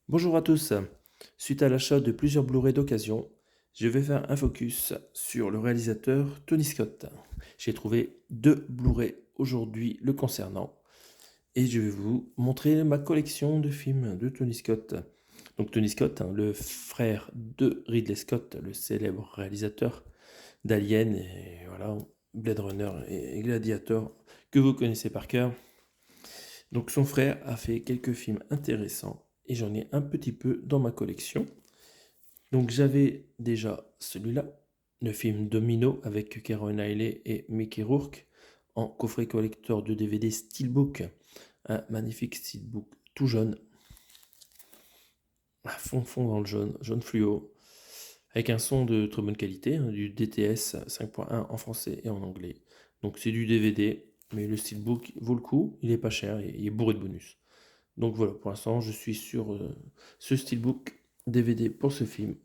Bonjour à tous. Suite à l'achat de plusieurs Blu-ray d'occasion, je vais faire un focus sur le réalisateur Tony Scott. J'ai trouvé deux Blu-ray aujourd'hui le concernant et je vais vous montrer ma collection de films de Tony Scott. Donc Tony Scott, le frère de Ridley Scott, le célèbre réalisateur d'Alien et voilà, Blade Runner et Gladiator que vous connaissez par cœur. Donc son frère a fait quelques films intéressants et j'en ai un petit peu dans ma collection. Donc j'avais déjà celui-là, le film Domino avec Keira Knightley et Mickey Rourke en coffret collector de DVD Steelbook, un magnifique Steelbook tout jaune, à fond dans le jaune, jaune fluo, avec un son de très bonne qualité, du DTS 5.1 en français et en anglais. Donc c'est du DVD, mais le Steelbook vaut le coup, il est pas cher et il est bourré de bonus. Donc voilà, pour l'instant je suis sur ce Steelbook DVD pour ce film.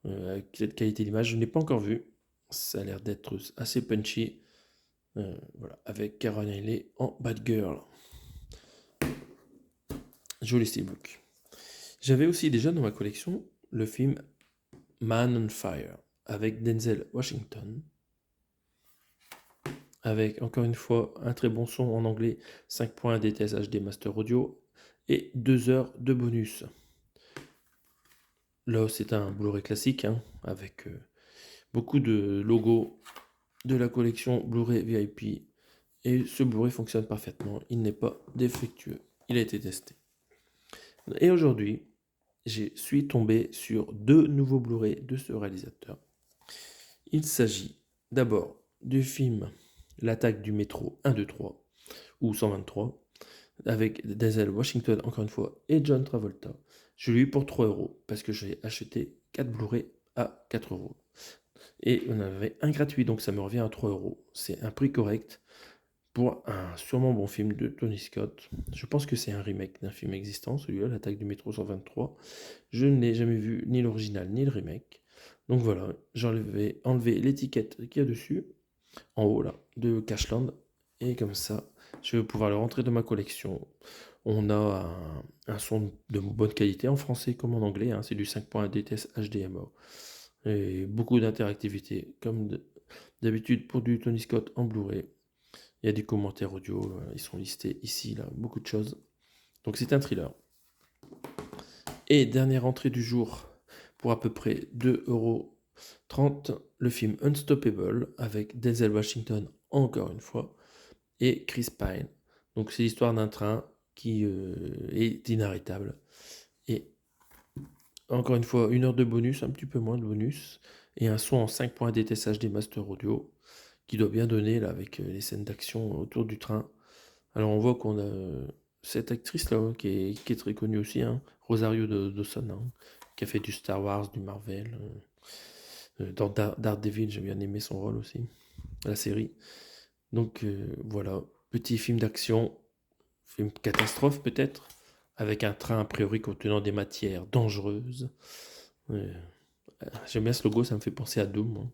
Avec cette qualité d'image, je n'ai pas encore vu. Ça a l'air d'être assez punchy. Voilà, avec Keira Knightley en Bad Girl. Joli steelbook. J'avais aussi déjà dans ma collection le film Man on Fire avec Denzel Washington. Avec encore une fois un très bon son en anglais, 5.1 DTS HD Master Audio et 2 heures de bonus. Là, c'est un Blu-ray classique avec beaucoup de logos de la collection Blu-ray VIP et ce Blu-ray fonctionne parfaitement, il n'est pas défectueux, il a été testé. Et aujourd'hui, je suis tombé sur deux nouveaux Blu-ray de ce réalisateur. Il s'agit d'abord du film L'attaque du métro 1, 2, 3 ou 123 avec Denzel Washington encore une fois et John Travolta. Je l'ai eu pour 3 euros parce que j'ai acheté 4 Blu-ray à 4 euros. Et on avait un gratuit, donc ça me revient à 3 euros. C'est un prix correct pour un sûrement bon film de Tony Scott. Je pense que c'est un remake d'un film existant, celui-là, L'attaque du métro 123. Je n'ai jamais vu ni l'original ni le remake. Donc voilà, j'enlevais enlevé l'étiquette qu'il y a dessus, en haut là, de Cashland. Et comme ça, je vais pouvoir le rentrer dans ma collection. On a un son de bonne qualité en français comme en anglais. C'est du 5.1 DTS HDMI. Et beaucoup d'interactivité, comme d'habitude pour du Tony Scott en Blu-ray. Il y a des commentaires audio, ils sont listés ici, là, beaucoup de choses. Donc c'est un thriller. Et dernière entrée du jour, pour à peu près 2,30 €, le film Unstoppable avec Denzel Washington, encore une fois, et Chris Pine. Donc c'est l'histoire d'un train qui est inarrêtable. Et encore une fois, 1 heure de bonus, un petit peu moins de bonus, et un son en 5.1 DTS HD Master Audio, qui doit bien donner là avec les scènes d'action autour du train. Alors on voit qu'on a cette actrice là qui est très connue aussi, Rosario Dawson, qui a fait du Star Wars, du Marvel. Dans Daredevil, j'ai bien aimé son rôle aussi, la série. Donc voilà, petit film d'action, film catastrophe peut-être, avec un train a priori contenant des matières dangereuses. J'aime bien ce logo, ça me fait penser à Doom, moi.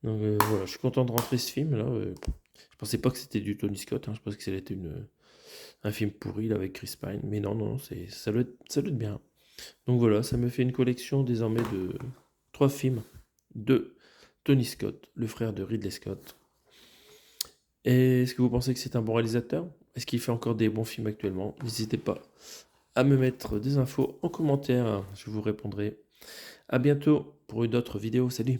Donc voilà, je suis content de rentrer ce film là. Je pensais pas que c'était du Tony Scott, je pensais que c'était un film pourri là, avec Chris Pine, mais non, ça doit être bien. Donc voilà, ça me fait une collection désormais de 3 films de Tony Scott, le frère de Ridley Scott. Et est-ce que vous pensez que c'est un bon réalisateur? Est-ce qu'il fait encore des bons films actuellement? N'hésitez pas à me mettre des infos en commentaire, je vous répondrai. À bientôt pour une autre vidéo, salut!